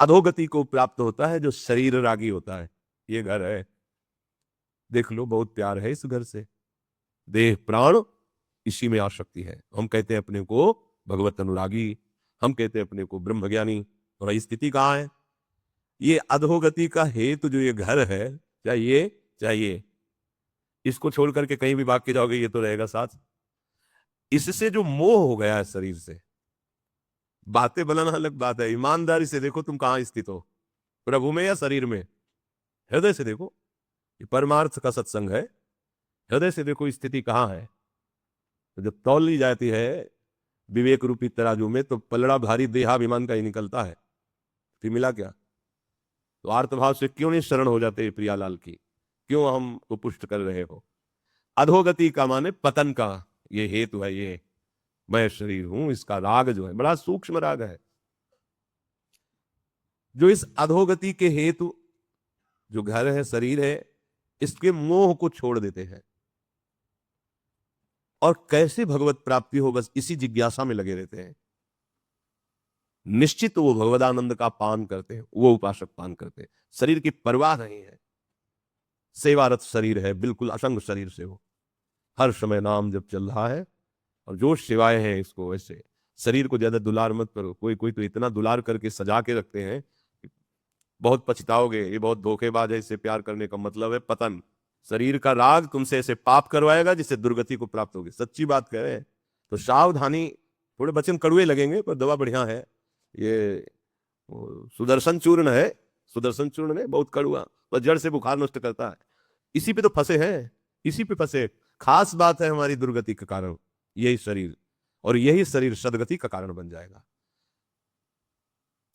अधोगति को प्राप्त होता है जो शरीर रागी होता है। ये घर है, देख लो, बहुत प्यार है इस घर से, देह प्राण इसी में आसक्ति है। हम कहते हैं अपने को भगवत अनुरागी, हम कहते हैं अपने को ब्रह्मज्ञानी, और स्थिति कहाँ है? ये अधोगति का हेतु जो ये घर है, चाहिए, इसको छोड़ करके कहीं भी भाग के जाओगे ये तो रहेगा साथ। इससे जो मोह हो गया है शरीर से, बातें बनाना अलग बात है, ईमानदारी से देखो तुम कहां स्थित हो, प्रभु में या शरीर में? हृदय से देखो, ये परमार्थ का सत्संग है। हृदय से देखो स्थिति कहां है। तो जब तौल ली जाती है विवेक रूपी तराजू में, तो पलड़ा भारी देहाभिमान का ही निकलता है। फिर मिला क्या? तो आर्तभाव से क्यों नहीं शरण हो जाते प्रियालाल की? क्यों हम पुष्ट कर रहे हो? अधोगति का माने पतन का ये हेतु है। ये मैं शरीर हूं, इसका राग जो है बड़ा सूक्ष्म राग है, जो इस अधोगति के हेतु जो घर है, शरीर है, इसके मोह को छोड़ देते हैं और कैसे भगवत प्राप्ति हो बस इसी जिज्ञासा में लगे रहते हैं। निश्चित वो भगवदानंद का पान करते हैं, वो उपासक पान करते हैं, शरीर की परवाह नहीं है, सेवारत शरीर है, बिल्कुल असंग शरीर से हो, हर समय नाम जब चल रहा है और जो सेवाएं हैं इसको। वैसे शरीर को ज्यादा दुलार मत करो, कोई कोई तो इतना दुलार करके सजा के रखते हैं, बहुत पछताओगे, ये बहुत धोखेबाज है, इससे प्यार करने का मतलब है पतन। शरीर का राग तुमसे ऐसे पाप करवाएगा जिससे दुर्गति को प्राप्त होगी, सच्ची बात कह रहे हैं। तो सावधानी, थोड़े वचन कड़ुए लगेंगे पर दवा बढ़िया है। ये सुदर्शन चूर्ण है, सुदर्शन चूर्ण ने बहुत कड़ुआ, पर जड़ से बुखार नष्ट करता है। इसी पे तो फंसे हैं, इसी पे फंसे। खास बात है हमारी दुर्गति के कारण यही शरीर, और यही शरीर सदगति का कारण बन जाएगा।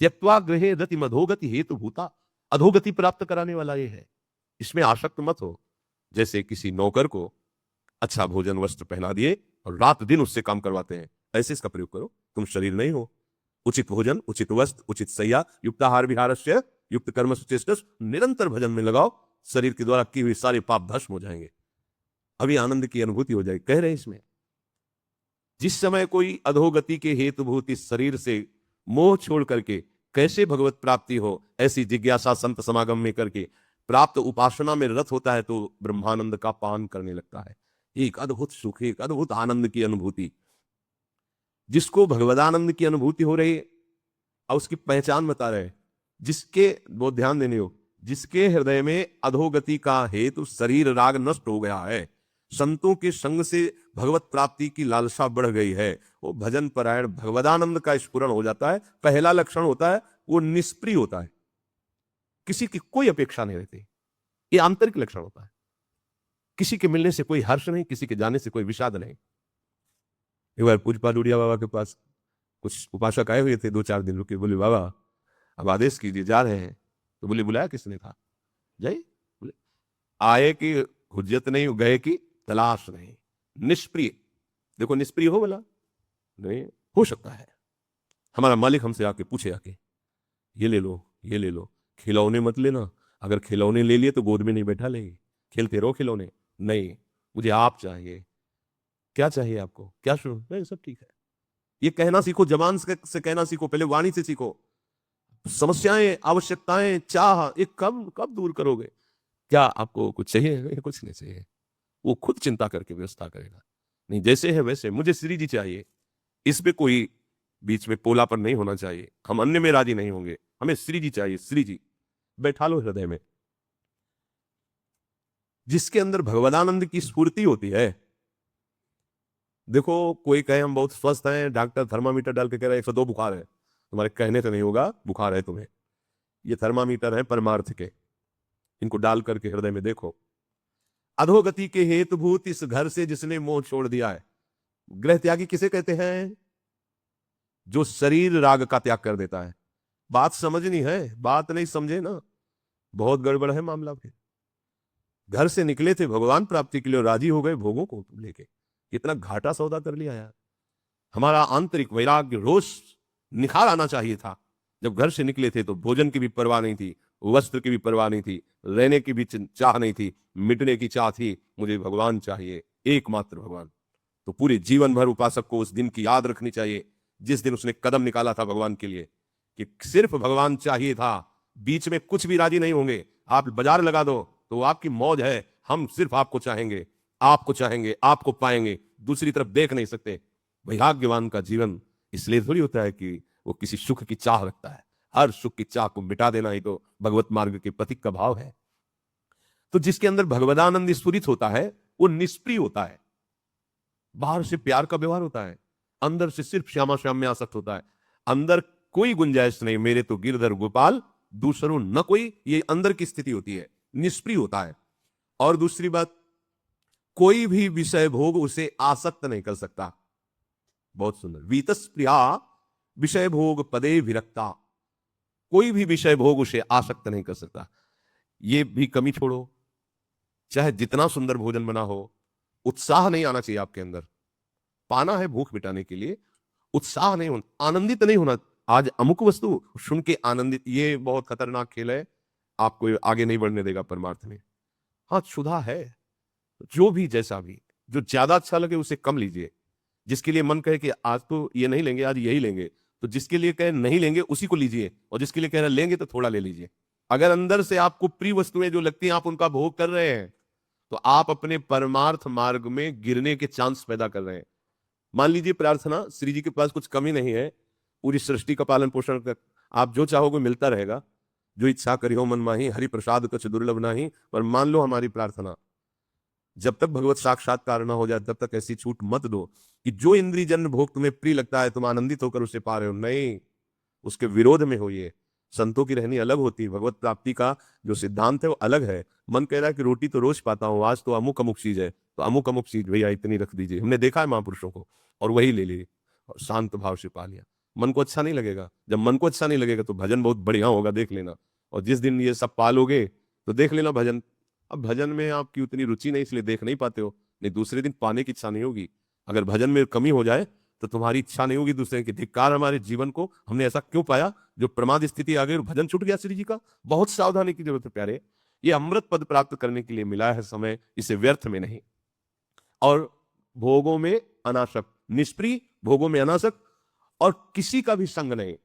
त्यक्त्वा गृहे रति मधोगति हेतु भूता, अधोगति प्राप्त कराने वाला ये है, इसमें आसक्त मत हो। जैसे किसी नौकर को अच्छा भोजन वस्त्र पहना दिए और रात दिन उससे काम करवाते हैं, ऐसे इसका प्रयोग करो। तुम शरीर नहीं हो। उचित भोजन, उचित वस्त्र, उचित सैया, युक्ताहार विहारस्य युक्त कर्म सुचेष्टस, निरंतर भजन में लगाओ, शरीर के द्वारा की हुई सारे पाप भस्म हो जाएंगे, अभी आनंद की अनुभूति हो जाएगी। कह रहे इसमें जिस समय कोई अधोगति के हेतुभूत इस शरीर से मोह छोड़ करके कैसे भगवत प्राप्ति हो, ऐसी जिज्ञासा संत समागम में करके प्राप्त उपासना में रत होता है, तो ब्रह्मानंद का पान करने लगता है। एक अद्भुत सुख, एक अद्भुत आनंद की अनुभूति। जिसको भगवदानंद की अनुभूति हो रही है और उसकी पहचान बता रहे, जिसके, वो ध्यान देने हो, जिसके हृदय में अधोगति का हेतु शरीर राग नष्ट हो गया है, संतों के संग से भगवत प्राप्ति की लालसा बढ़ गई है, वो भजन परायण भगवदानंद का स्फुरण हो जाता है। पहला लक्षण होता है वो निष्प्रिय होता है, किसी की कोई अपेक्षा नहीं रहती। ये आंतरिक लक्षण होता है। किसी के मिलने से कोई हर्ष नहीं, किसी के जाने से कोई विषाद नहीं। एक बार पूजपा डूडिया बाबा के पास कुछ उपासक आए हुए थे, 2-4 दिन रुके, बोले बाबा अब आदेश कीजिए, जा रहे हैं। तो बोले बुलाया किसने था? जाइए। बोले आए कि हुज्जत नहीं, गए की तलाश नहीं, निष्प्रिय। देखो निष्प्रिय हो बोला नहीं हो सकता है। हमारा मालिक हमसे आके पूछे, आके ये ले लो, ये ले लो, खिलौने मत लेना, अगर खिलौने ले लिए तो गोद में नहीं बैठा लेंगे, खेलते रहो खिलौने, नहीं मुझे आप चाहिए। क्या चाहिए आपको? क्या सुनो? नहीं सब ठीक है। ये कहना सीखो, जबान से कहना सीखो, पहले वाणी से सीखो। समस्याएं, आवश्यकताएं, चाह, ये कब कब दूर करोगे? क्या आपको कुछ चाहिए? कुछ नहीं चाहिए, वो खुद चिंता करके व्यवस्था करेगा। नहीं जैसे है वैसे, मुझे श्री जी चाहिए, इस पे कोई बीच में पोलापन नहीं होना चाहिए। हम अन्य में राजी नहीं होंगे, हमें श्री जी चाहिए, श्री जी बैठा लो हृदय में। जिसके अंदर भगवदानंद की स्फूर्ति होती है। देखो कोई कहे हम बहुत स्वस्थ हैं, डॉक्टर थर्मामीटर डाल के कह रहा है 102 बुखार है, तुम्हारे कहने तो नहीं होगा, बुखार है तुम्हें। ये थर्मामीटर है परमार्थ के, इनको डाल करके हृदय में देखो। अधोगति के हेतुभूत इस घर से जिसने मोह छोड़ दिया है, गृह त्यागी किसे कहते हैं? जो शरीर राग का त्याग कर देता है। बात समझनी है, बात नहीं समझे ना बहुत गड़बड़ है मामला। फिर घर से निकले थे भगवान प्राप्ति के लिए, राजी हो गए भोगों को लेके, कितना घाटा सौदा कर लिया यार। हमारा आंतरिक वैराग्य, रोष, निखार आना चाहिए था। जब घर से निकले थे तो भोजन की भी परवाह नहीं थी, वस्त्र की भी परवाह नहीं थी, रहने की भी चाह नहीं थी, मिटने की चाह थी, मुझे भगवान चाहिए, एकमात्र भगवान। तो पूरे जीवन भर उपासक को उस दिन की याद रखनी चाहिए जिस दिन उसने कदम निकाला था भगवान के लिए। कि सिर्फ भगवान चाहिए था, बीच में कुछ भी राजी नहीं होंगे। आप बाजार लगा दो तो आपकी मौज है, हम सिर्फ आपको चाहेंगे, आपको चाहेंगे, आपको पाएंगे, दूसरी तरफ देख नहीं सकते। वैराग्यवान का जीवन इसलिए थोड़ी होता है कि वो किसी सुख की चाह रखता है। हर सुख की चाह को मिटा देना ही तो भगवत मार्ग के प्रतीक का भाव है। तो जिसके अंदर भगवदानंद स्फुरित होता है वो निष्प्रिय होता है। बाहर से प्यार का व्यवहार होता है, अंदर से सिर्फ श्यामा श्याम में आसक्त होता है। अंदर कोई गुंजाइश नहीं, मेरे तो गिरधर गोपाल दूसरों न कोई, ये अंदर की स्थिति होती है, निष्प्रिय होता है। और दूसरी बात, कोई भी विषय भोग उसे आसक्त नहीं कर सकता। बहुत सुंदर, वीतस्प्रिया विषय भोग पदे विरक्ता, कोई भी विषय भोग उसे आसक्त नहीं कर सकता। ये भी कमी छोड़ो, चाहे जितना सुंदर भोजन बना हो, उत्साह नहीं आना चाहिए आपके अंदर। पाना है भूख मिटाने के लिए, उत्साह नहीं होना, आनंदित नहीं होना। आज अमुक वस्तु सुन के आनंदित, ये बहुत खतरनाक खेल है, आपको आगे नहीं बढ़ने देगा परमार्थ में। हाँ, क्षुधा है, जो भी जैसा भी, जो ज्यादा अच्छा लगे उसे कम लीजिए। जिसके लिए मन कहे कि आज तो ये नहीं लेंगे, आज यही लेंगे, तो जिसके लिए कहे नहीं लेंगे उसी को लीजिए, और जिसके लिए कह रहे लेंगे तो थोड़ा ले लीजिए। अगर अंदर से आपको प्रिय वस्तुएं जो लगती हैं आप उनका भोग कर रहे हैं, तो आप अपने परमार्थ मार्ग में गिरने के चांस पैदा कर रहे हैं। मान लीजिए प्रार्थना, श्री जी के पास कुछ कमी नहीं है, पूरी सृष्टि का पालन पोषण कर, आप जो चाहोगे मिलता रहेगा। जो इच्छा करियो मन माही, हरि प्रसाद कुछ दुर्लभ नहीं। पर मान लो हमारी प्रार्थना, जब तक भगवत साक्षात्कार न हो जाए तब तक ऐसी छूट मत दो कि जो इंद्रिय जन्य भोग तुम्हें प्रिय लगता है तुम आनंदित होकर उसे पा रहे हो। नहीं, उसके विरोध में होइए। संतों की रहनी अलग होती है, भगवत प्राप्ति का जो सिद्धांत है वो अलग है। मन कह रहा है कि रोटी तो रोज पाता हूं, आज तो अमुक अमुक चीज है, तो अमुक अमुक चीज भैया इतनी रख दीजिए। हमने देखा है महापुरुषों को, और वही ले ली और शांत भाव से पा लिया। मन को अच्छा नहीं लगेगा, जब मन को अच्छा नहीं लगेगा तो भजन बहुत बढ़िया होगा, देख लेना। और जिस दिन ये सब पालोगे तो देख लेना भजन। अब भजन में आपकी उतनी रुचि नहीं इसलिए देख नहीं पाते हो, नहीं दूसरे दिन पाने की इच्छा नहीं होगी। अगर भजन में कमी हो जाए तो तुम्हारी इच्छा नहीं होगी दूसरे की, धिक्कार हमारे जीवन को, हमने ऐसा क्यों पाया जो प्रमाद स्थिति आ गई और भजन छूट गया श्री जी का। बहुत सावधानी की जरूरत है प्यारे, ये अमृत पद प्राप्त करने के लिए मिला है समय, इसे व्यर्थ में नहीं। और भोगों में अनासक्त, निष्प्रिय, भोगों में अनासक्त, और किसी का भी संग नहीं।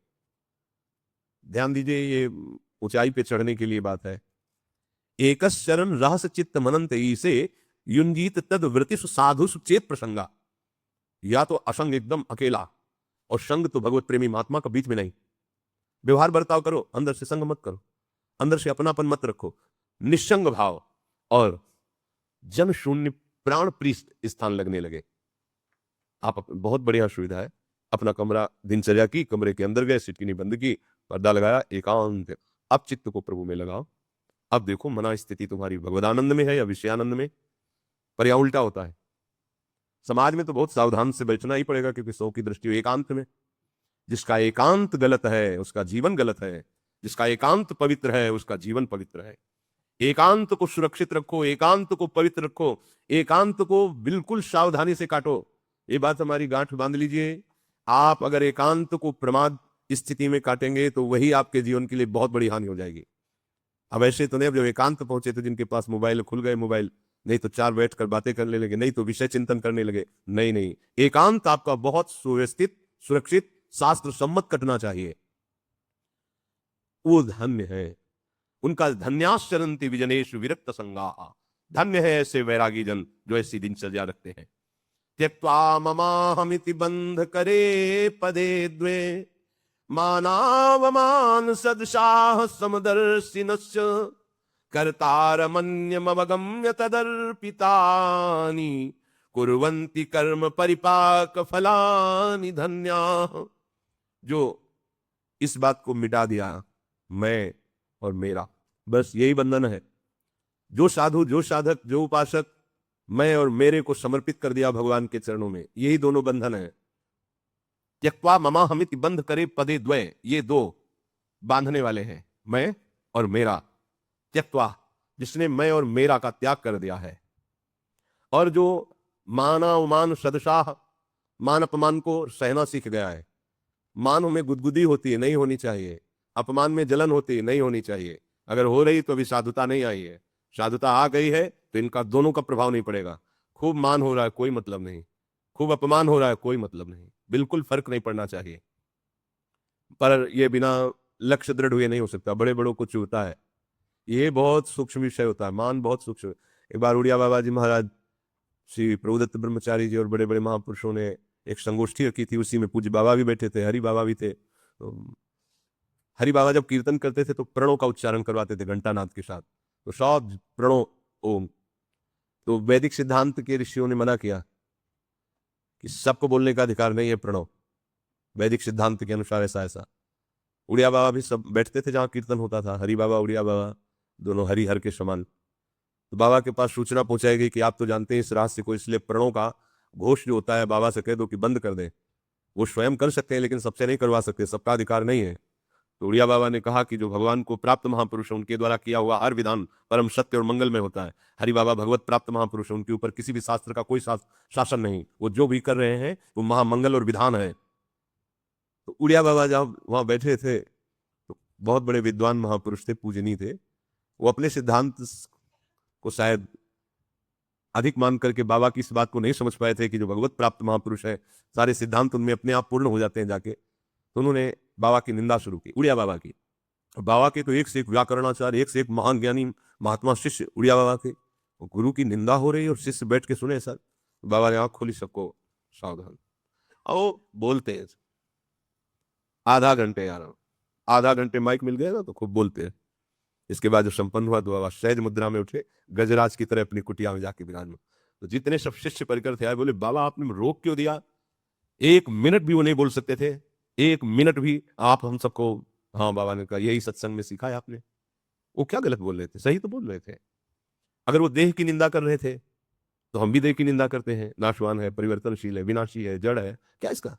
ध्यान दीजिए, ये ऊंचाई पे चढ़ने के लिए बात है। एक शरण रहस्य चित्त मनंत से युंजीत तद वृतिषु साधु चेत प्रसंगा। या तो असंग एकदम अकेला, और संग तो भगवत प्रेमी महात्मा का बीच में नहीं। व्यवहार बर्ताव करो, अंदर से संग मत करो, अंदर से अपनापन मत रखो, निस्संग भाव, और जन शून्य प्राण प्रीस्त स्थान लगने लगे। आप बहुत बढ़िया सुविधा है, अपना कमरा दिनचर्या की, कमरे के अंदर गए, सिटकिनी बंद की, पर्दा लगाया, एकांत, अब चित्त को प्रभु में लगाओ। अब देखो मना स्थिति तुम्हारी भगवदानंद में है या विषयानंद में। पर यह उल्टा होता है, समाज में तो बहुत सावधान से बचना ही पड़ेगा, क्योंकि सौ की दृष्टि एकांत में। जिसका एकांत गलत है उसका जीवन गलत है, जिसका एकांत पवित्र है उसका जीवन पवित्र है। एकांत को सुरक्षित रखो, एकांत को पवित्र रखो, एकांत को बिल्कुल सावधानी से काटो। ये बात हमारी गांठ बांध लीजिए। आप अगर एकांत को प्रमाद स्थिति में काटेंगे तो वही आपके जीवन के लिए बहुत बड़ी हानि हो जाएगी। अब ऐसे तो नहीं, अब जब एकांत पहुंचे तो जिनके पास मोबाइल खुल गए मोबाइल, नहीं तो चार बैठ कर बातें करने लगे, नहीं तो विषय चिंतन करने लगे। नहीं नहीं, एकांत आपका बहुत सुव्यवस्थित, सुरक्षित, शास्त्र सम्मत कटना चाहिए। वो धन्य है, उनका धन्याश्चरन्ति विजनेषु विरक्त संगाः। धन्य है ऐसे वैरागी जन जो ऐसी दिनचर्या रखते हैं। त्यक्त्वा ममाहमिति बंध करे पदे द्वे, मानावमान सदशाः समदर्शिनस्य, कर्तारमन्यमवगम्य तदर्पितानि, कुर्वन्ति कर्म परिपाक फलानि धन्याः। जो इस बात को मिटा दिया, मैं और मेरा, बस यही बंधन है। जो साधु, जो साधक, जो उपासक मैं और मेरे को समर्पित कर दिया भगवान के चरणों में, यही दोनों बंधन है। त्यक्त्वा ममाहमिति बंध करे पदे द्वय, ये दो बांधने वाले हैं, मैं और मेरा। त्यक्त्वा, जिसने मैं और मेरा का त्याग कर दिया है। और जो माना उमान सदशाह, मान अपमान को सहना सीख गया है। मान में गुदगुदी होती है, नहीं होनी चाहिए। अपमान में जलन होती है, नहीं होनी चाहिए। अगर हो रही तो अभी साधुता नहीं आई है। साधुता आ गई है तो इनका दोनों का प्रभाव नहीं पड़ेगा। खूब मान हो रहा है कोई मतलब नहीं, खूब अपमान हो रहा है कोई मतलब नहीं, बिल्कुल फर्क नहीं पड़ना चाहिए। पर ये बिना लक्ष्य दृढ़ हुए नहीं हो सकता, बड़े बड़ों को चूरता है। ये बहुत सूक्ष्म विषय होता है, मान बहुत सूक्ष्म। एक बार उड़िया बाबा जी महाराज, श्री प्रभुदत्त ब्रह्मचारी जी और बड़े बड़े महापुरुषों ने एक संगोष्ठी रखी थी, उसी में पूज्य बाबा भी बैठे थे, हरि बाबा भी थे। तो हरि बाबा जब कीर्तन करते थे तो प्रणों का उच्चारण करवाते थे घंटानाद के साथ, तो सब प्रणों ओम। तो वैदिक सिद्धांत के ऋषियों ने मना किया कि सबको बोलने का अधिकार नहीं है प्रणव, वैदिक सिद्धांत के अनुसार ऐसा ऐसा। उड़िया बाबा भी सब बैठते थे जहां कीर्तन होता था, हरि बाबा उड़िया बाबा दोनों हरि हर के समान। तो बाबा के पास सूचना पहुंचाई गई कि आप तो जानते हैं इस रहस्य को, इसलिए प्रणों का घोष जो होता है बाबा से कह दो कि बंद कर दे। वो स्वयं कर सकते हैं लेकिन सबसे नहीं करवा सकते, सबका अधिकार नहीं है। तो उड़िया बाबा ने कहा कि जो भगवान को प्राप्त महापुरुष है उनके द्वारा किया हुआ हर विधान परम सत्य और मंगल में होता है। हरि बाबा भगवत प्राप्त महापुरुष है, उनके ऊपर किसी भी शास्त्र का कोई शासन नहीं, वो जो भी कर रहे हैं वो महामंगल और विधान है। तो उड़िया बाबा जब वहां बैठे थे तो बहुत बड़े विद्वान महापुरुष थे, पूजनीय थे, वो अपने सिद्धांत को शायद अधिक मान करके बाबा की इस बात को नहीं समझ पाए थे कि जो भगवत प्राप्त महापुरुष है सारे सिद्धांत उनमें अपने आप पूर्ण हो जाते हैं जाके। तो उन्होंने बाबा की निंदा शुरू की, उड़िया बाबा की। बाबा के तो एक से एक व्याकरणाचार्य, एक से एक महान ज्ञानी महात्मा शिष्य उड़िया बाबा के, गुरु की निंदा हो रही और शिष्य बैठ के सुने सर। बाबा ने आंख खोली, सबको सावधान। आओ बोलते हैं आधा घंटे यार, आधा घंटे माइक मिल गया ना तो खूब बोलते हैं। इसके बाद जो संपन्न हुआ तो बाबा सहज मुद्रा में उठे, गजराज की तरह अपनी कुटिया में जाके विराजमान। तो जितने सब शिष्य परिकर थे आए, बोले बाबा आपने रोक क्यों दिया? 1 मिनट भी वो नहीं बोल सकते थे, 1 मिनट भी आप हम सबको। हाँ बाबा ने कहा यही सत्संग में सिखाया आपने। वो क्या गलत बोल रहे थे, सही तो बोल रहे थे। अगर वो देह की निंदा कर रहे थे तो हम भी देह की निंदा करते हैं, नाशवान है, परिवर्तनशील है, विनाशी है, जड़ है, क्या इसका?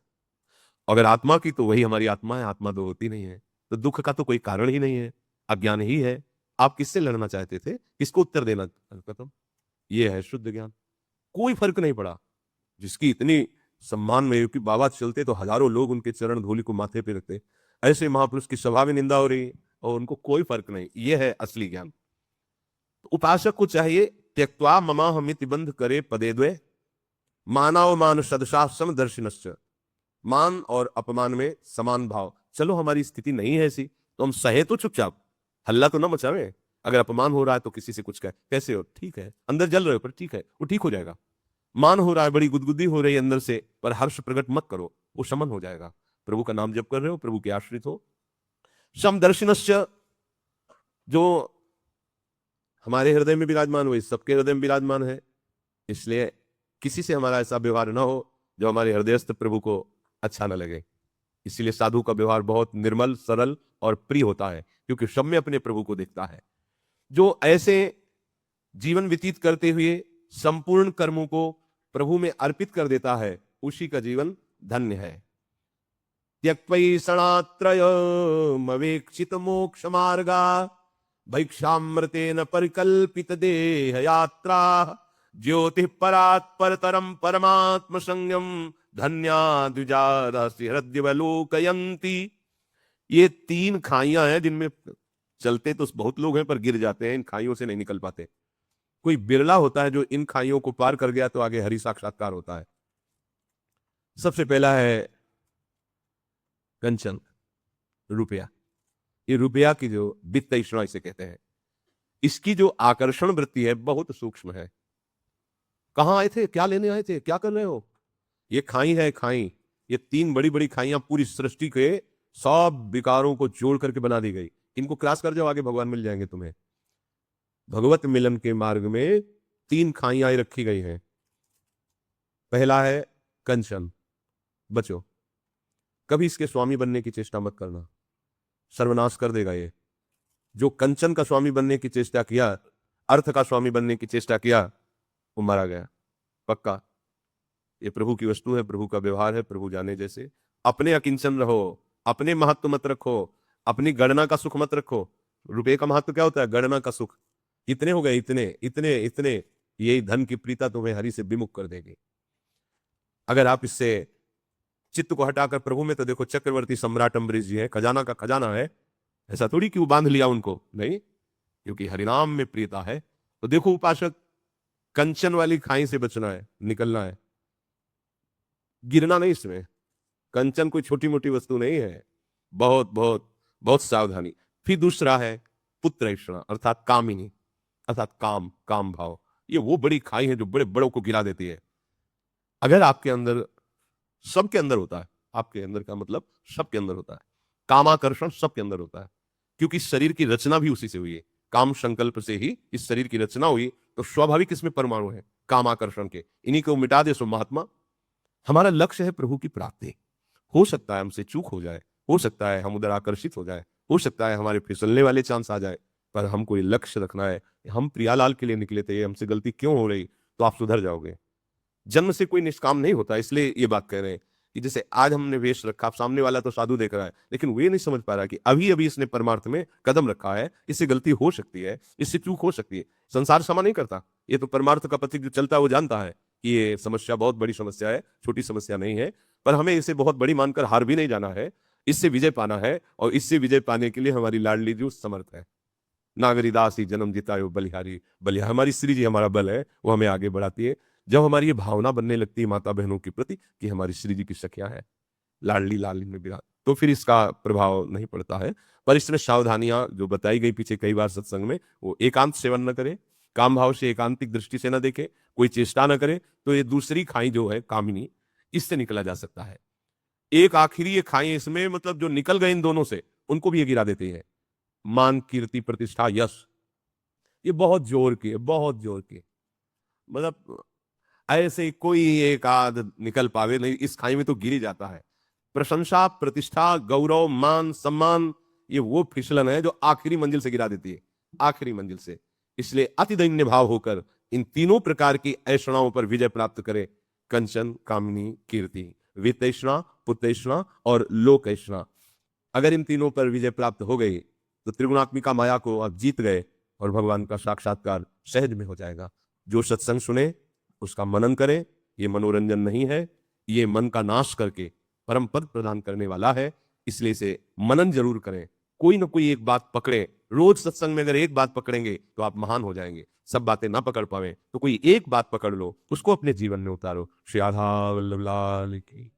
अगर आत्मा की तो वही हमारी आत्मा है, आत्मा तो होती नहीं है। तो दुख का तो कोई कारण ही नहीं है, अज्ञान ही है। आप किससे लड़ना चाहते थे, किसको उत्तर देना खत्म? ये है शुद्ध ज्ञान। कोई फर्क नहीं पड़ा। जिसकी इतनी सम्मान में, क्योंकि बाबा चलते तो हजारों लोग उनके चरण धूलि को माथे पे रखते, ऐसे महापुरुष की सभा में निंदा हो रही और उनको कोई फर्क नहीं। ये है असली ज्ञान। तो उपासक को चाहिए त्यक्त्वा ममाहमिति बंध करे पदे द्वे, मानव मान सदशा समदर्शिनश्च। मान और अपमान में समान भाव। चलो हमारी स्थिति नहीं है ऐसी तो हम सहे तो चुपचाप, हल्ला तो ना मचावे। अगर अपमान हो रहा है तो किसी से कुछ कहे, कैसे हो, ठीक है, अंदर जल रहे हो पर ठीक है, वो ठीक हो जाएगा। मान हो रहा है, बड़ी गुदगुदी हो रही है अंदर से, पर हर्ष प्रकट मत करो, वो शमन हो जाएगा। प्रभु का नाम जप कर रहे हो, प्रभु के आश्रित हो। समदर्शिनश्च, जो हमारे हृदय में विराजमान हुए सबके हृदय में विराजमान है, इसलिए किसी से हमारा ऐसा व्यवहार ना हो जो हमारे हृदयस्थ प्रभु को अच्छा ना लगे। इसीलिए साधु का व्यवहार बहुत निर्मल, सरल और प्रिय होता है, क्योंकि सब में अपने प्रभु को देखता है। जो ऐसे जीवन व्यतीत करते हुए संपूर्ण कर्मों को प्रभु में अर्पित कर देता है, उसी का जीवन धन्य है। त्यक्त्वैषणात्रयमवेक्षित मोक्ष मार्गा, भैक्षामृतेन परिकल्पित देह यात्रा, ज्योति परात् परतरम परमात्म संयम, धन्या द्विजादसि हृदयवलोकयन्ति। ये 3 खाइयां हैं जिनमें चलते तो बहुत लोग हैं पर गिर जाते हैं, इन खाइयों से नहीं निकल पाते। कोई बिरला होता है जो इन खाइयों को पार कर गया तो आगे हरि साक्षात्कार होता है। सबसे पहला है कंचन, रुपया। ये रुपया की जो वित्त तृष्णा इसे कहते हैं, इसकी जो आकर्षण वृत्ति है बहुत सूक्ष्म है। कहां आए थे, क्या लेने आए थे, क्या कर रहे हो? ये खाई है, खाई। ये 3 बड़ी बड़ी खाइयां पूरी सृष्टि के सब विकारों को जोड़ करके बना दी गई। इनको क्रॉस कर जाओ, आगे भगवान मिल जाएंगे तुम्हें। भगवत मिलन के मार्ग में 3 खाइयां रखी गई हैं। पहला है कंचन, बचो, कभी इसके स्वामी बनने की चेष्टा मत करना, सर्वनाश कर देगा ये। जो कंचन का स्वामी बनने की चेष्टा किया, अर्थ का स्वामी बनने की चेष्टा किया, वो मारा गया पक्का। ये प्रभु की वस्तु है, प्रभु का व्यवहार है, प्रभु जाने जैसे। अपने अकिंचन रहो, अपने महत्व मत रखो, अपनी गणना का सुख मत रखो। रुपए का महत्व क्या होता है? गणना का सुख। इतने हो गए, इतने इतने इतने, यही धन की प्रीता तुम्हें हरि से विमुख कर देगी। अगर आप इससे चित्त को हटाकर प्रभु में, तो देखो चक्रवर्ती सम्राट अम्बरीश जी है, खजाना का खजाना है, ऐसा थोड़ी कि वो बांध लिया उनको, नहीं, क्योंकि हरिनाम में प्रियता है। तो देखो उपासक, कंचन वाली खाई से बचना है, निकलना है, गिरना नहीं इसमें। कंचन कोई छोटी मोटी वस्तु नहीं है, बहुत बहुत बहुत सावधानी। फिर दूसरा है पुत्रैषणा अर्थात कामिनी, अर्थात काम, काम भाव। ये वो बड़ी खाई है जो बड़े बड़ों को गिरा देती है। अगर आपके अंदर, सबके अंदर होता है, आपके अंदर का मतलब सबके अंदर होता है, कामाकर्षण सबके अंदर होता है, क्योंकि शरीर की रचना भी उसी से हुई है। काम संकल्प से ही इस शरीर की रचना हुई, तो स्वाभाविक इसमें परमाणु है कामाकर्षण के। इन्हीं को मिटा दे सो महात्मा। हमारा लक्ष्य है प्रभु की प्राप्ति। हो सकता है हमसे चूक हो जाए, हो सकता है हम उधर आकर्षित हो जाए, हो सकता है हमारे फिसलने वाले चांस आ जाए, पर हमको ये लक्ष्य रखना है। हम प्रियालाल के लिए निकले थे, हमसे गलती क्यों हो रही, तो आप सुधर जाओगे। जन्म से कोई निष्काम नहीं होता, इसलिए ये बात कह रहे हैं कि जैसे आज हमने वेश रखा, सामने वाला तो साधु देख रहा है, लेकिन वो ये नहीं समझ पा रहा कि अभी अभी इसने परमार्थ में कदम रखा है, इससे गलती हो सकती है, इससे चूक हो सकती है। संसार क्षमा नहीं करता, ये तो परमार्थ का पथिक जो चलता है वो जानता है कि ये समस्या बहुत बड़ी समस्या है, छोटी समस्या नहीं है। पर हमें इसे बहुत बड़ी मानकर हार भी नहीं जाना है, इससे विजय पाना है, और इससे विजय पाने के लिए हमारी लाडली जी समर्थ है। नागरी दास ही जन्म जितायो बलिहारी, बलिहारी हमारी श्री जी हमारा बल है, वो हमें आगे बढ़ाती है। जब हमारी ये भावना बनने लगती है माता बहनों के प्रति कि हमारी श्री जी की सखियां हैं, लाडली लाली में विराज, तो फिर इसका प्रभाव नहीं पड़ता है। पर इसमें सावधानियां जो बताई गई पीछे कई बार सत्संग में, वो एकांत सेवन न करे, काम भाव से एकांतिक दृष्टि से न देखे, कोई चेष्टा न करे, तो ये दूसरी खाई जो है कामिनी, इससे निकला जा सकता है। एक आखिरी ये खाई इसमें, मतलब जो निकल गए इन दोनों से, उनको भी ये गिरा देती है। मान, कीर्ति, प्रतिष्ठा, यश, ये बहुत जोर की है, बहुत जोर की। मतलब ऐसे कोई एक आध निकल पावे नहीं, इस खाई में तो गिर ही जाता है। प्रशंसा, प्रतिष्ठा, गौरव, मान, सम्मान, ये वो फिसलन है जो आखिरी मंजिल से गिरा देती है, आखिरी मंजिल से। इसलिए अति दैन्य भाव होकर इन तीनों प्रकार की ऐषणाओं पर विजय प्राप्त करे। कंचन, कामिनी, कीर्ति, वित्तैषणा, पुत्रैषणा और लोकैषणा। अगर इन तीनों पर विजय प्राप्त हो गई तो त्रिगुणात्मिका माया को आप जीत गए, और भगवान का साक्षात्कार सहज में हो जाएगा। जो सत्संग सुने उसका मनन करें। ये मनोरंजन नहीं है, ये मन का नाश करके परम पद प्रदान करने वाला है, इसलिए इसे मनन जरूर करें। कोई ना कोई एक बात पकड़े, रोज सत्संग में अगर एक बात पकड़ेंगे तो आप महान हो जाएंगे। सब बातें ना पकड़ पावे तो कोई एक बात पकड़ लो, उसको अपने जीवन में उतारो। श्री राधा वल्लभ लाल की।